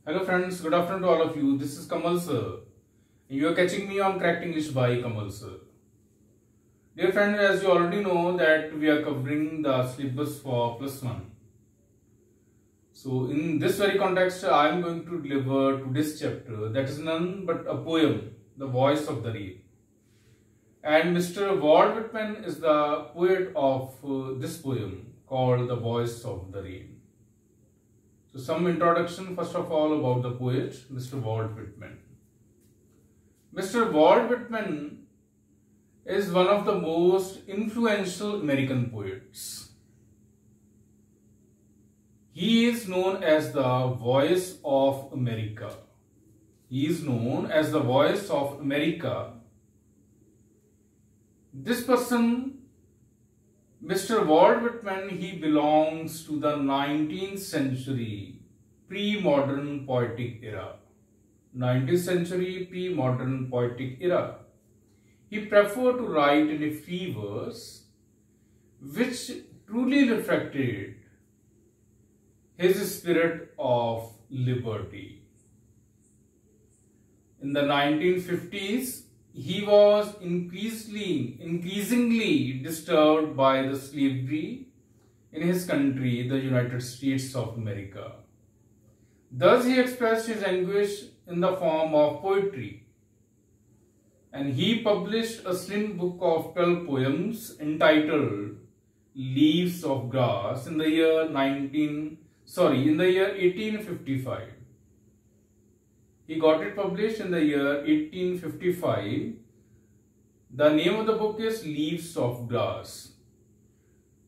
Hello friends, good afternoon to all of you. This is Kamal sir. You are catching me on Cracked English by Kamal sir. Dear friends, as you already know that we are covering the syllabus for +1. So in this very context, I am going to deliver today's chapter that is none but a poem, The Voice of the Rain. And Mr. Walt Whitman is the poet of this poem called The Voice of the Rain. So some introduction first of all about the poet, Mr. Walt Whitman. Mr. Walt Whitman is one of the most influential American poets. He is known as the Voice of America. He is known as the Voice of America. This person, Mr. Walt Whitman, he belongs to the 19th century pre-modern poetic era. 19th century pre-modern poetic era. He preferred to write in a free verse which truly reflected his spirit of liberty. In the 1950s, he was increasingly disturbed by the slavery in his country, the United States of America. Thus, he expressed his anguish in the form of poetry. And he published a slim book of 12 poems entitled Leaves of Grass in the year 1855. He got it published in the year 1855. The name of the book is Leaves of Grass.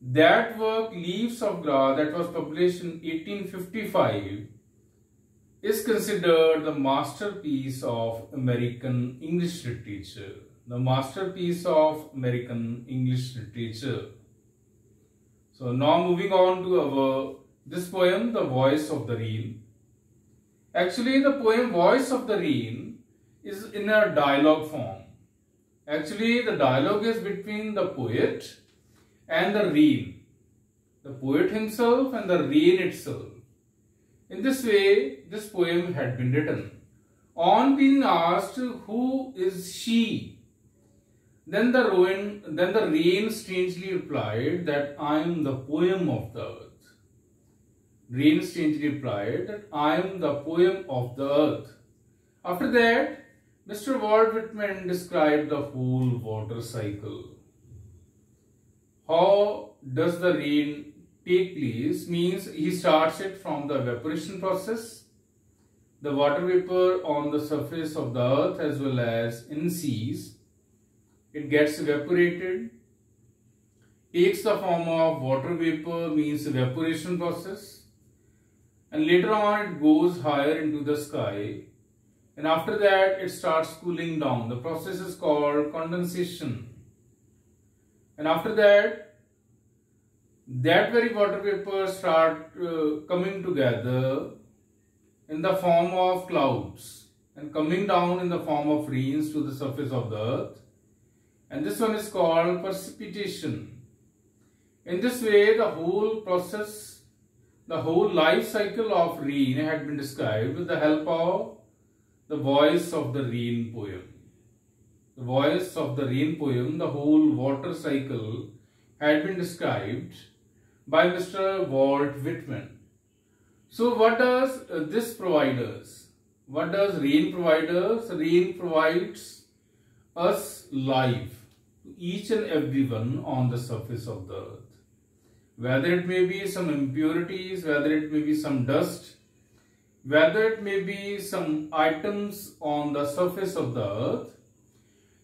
That work, Leaves of Grass, that was published in 1855, is considered the masterpiece of American English literature. The masterpiece of American English literature. So now moving on to this poem, The Voice of the Rain. Actually, the poem Voice of the Rain is in a dialogue form. Actually, the dialogue is between the poet and the rain. The poet himself and the rain itself. In this way, this poem had been written. On being asked, who is she? Then the rain strangely replied that I am the poem of the earth. Rain strangely replied that I am the poem of the earth. After that, Mr. Walt Whitman described the whole water cycle. How does the rain take place? Means he starts it from the evaporation process. The water vapor on the surface of the earth as well as in seas. It gets evaporated. Takes the form of water vapor, means evaporation process. And later on it goes higher into the sky, and after that it starts cooling down. The process is called condensation. And after that very water vapor start coming together in the form of clouds and coming down in the form of rains to the surface of the earth. And this one is called precipitation. In this way, the whole process, the whole life cycle of rain had been described with the help of the Voice of the Rain poem. The Voice of the Rain poem, the whole water cycle had been described by Mr. Walt Whitman. So what does this provide us? What does rain provide us? Rain provides us life to each and everyone on the surface of the earth. Whether it may be some impurities, whether it may be some dust, whether it may be some items on the surface of the earth,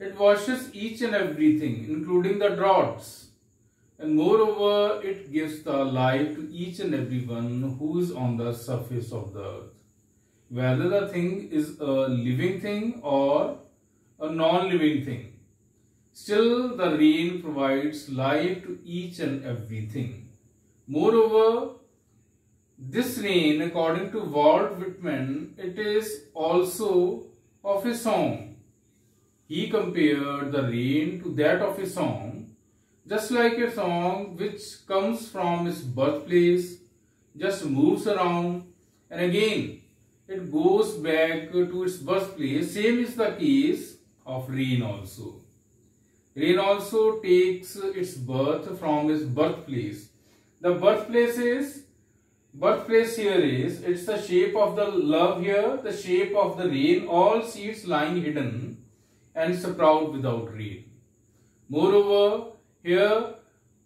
it washes each and everything, including the drops. And moreover, it gives the life to each and everyone who is on the surface of the earth. Whether the thing is a living thing or a non-living thing. Still, the rain provides life to each and everything. Moreover, this rain, according to Walt Whitman, it is also of a song. He compared the rain to that of a song, just like a song which comes from its birthplace, just moves around and again it goes back to its birthplace. Same is the case of rain also. Rain also takes its birth from its birthplace. The birthplace here is, it's the shape of the love here, the shape of the rain, all seeds lying hidden and sprout without rain. Moreover, here,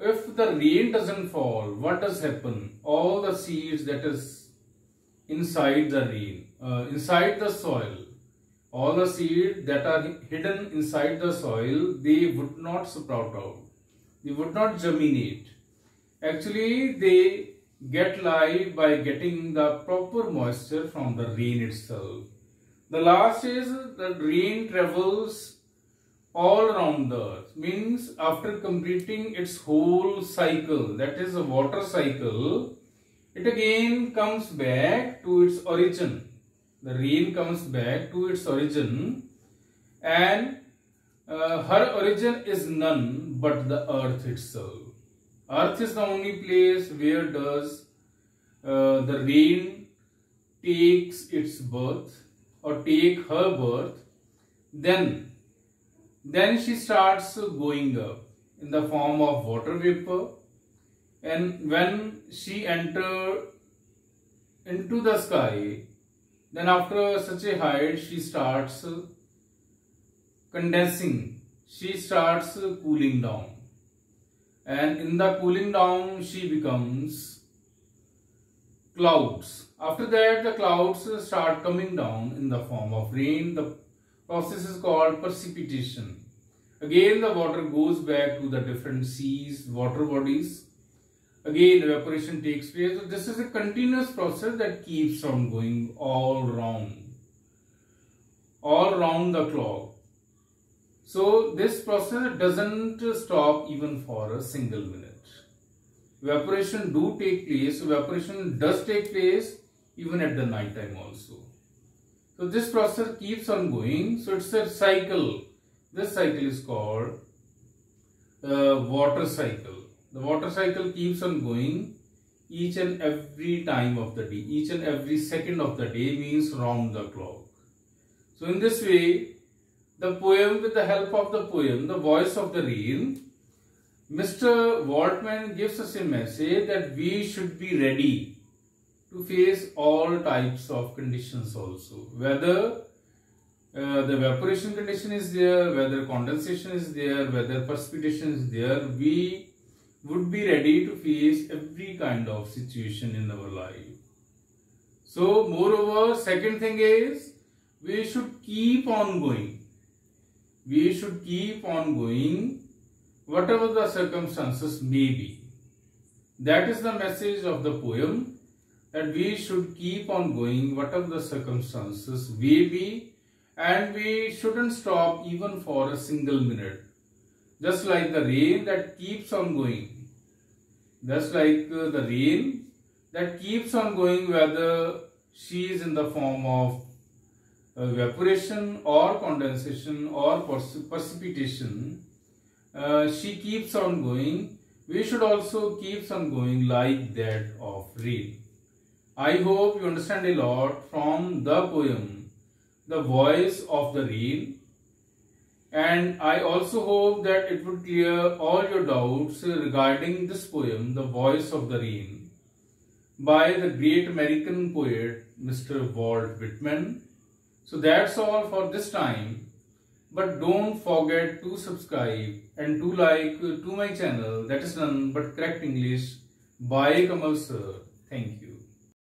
if the rain doesn't fall, what does happen? All the seeds that is inside the rain, inside the soil, all the seeds that are hidden inside the soil, they would not sprout out. They would not germinate. Actually, they get live by getting the proper moisture from the rain itself. The last is that rain travels all around the earth. Means after completing its whole cycle, that is a water cycle, it again comes back to its origin. The rain comes back to its origin, and her origin is none but the earth itself. Earth is the only place where does the rain takes its birth or take her birth. Then she starts going up in the form of water vapor, and when she enters into the sky, then after such a height, she starts condensing, she starts cooling down, and in the cooling down she becomes clouds. After that, the clouds start coming down in the form of rain. The process is called precipitation. Again, the water goes back to the different seas, water bodies. Again, evaporation takes place. So this is a continuous process that keeps on going all around the clock. So this process doesn't stop even for a single minute. Evaporation do take place. Evaporation does take place even at the night time also. So this process keeps on going. So it's a cycle. This cycle is called water cycle. The water cycle keeps on going each and every time of the day, each and every second of the day, means round the clock. So in this way, the poem, with the help of the poem, the voice of the rain, Mr. Waltman gives us a message that we should be ready to face all types of conditions also. Whether the evaporation condition is there, whether condensation is there, whether precipitation is there, we would be ready to face every kind of situation in our life. So, moreover, second thing is, we should keep on going. We should keep on going, whatever the circumstances may be. That is the message of the poem, that we should keep on going, whatever the circumstances may be, and we shouldn't stop even for a single minute. Just like the rain that keeps on going. Just like the rain that keeps on going, whether she is in the form of evaporation or condensation or precipitation, she keeps on going. We should also keep on going like that of rain. I hope you understand a lot from the poem, The Voice of the Rain. And I also hope that it would clear all your doubts regarding this poem, The Voice of the Rain, by the great American poet, Mr. Walt Whitman. So that's all for this time. But don't forget to subscribe and to like to my channel, that is none but Correct English by Kamal Sir. Thank you.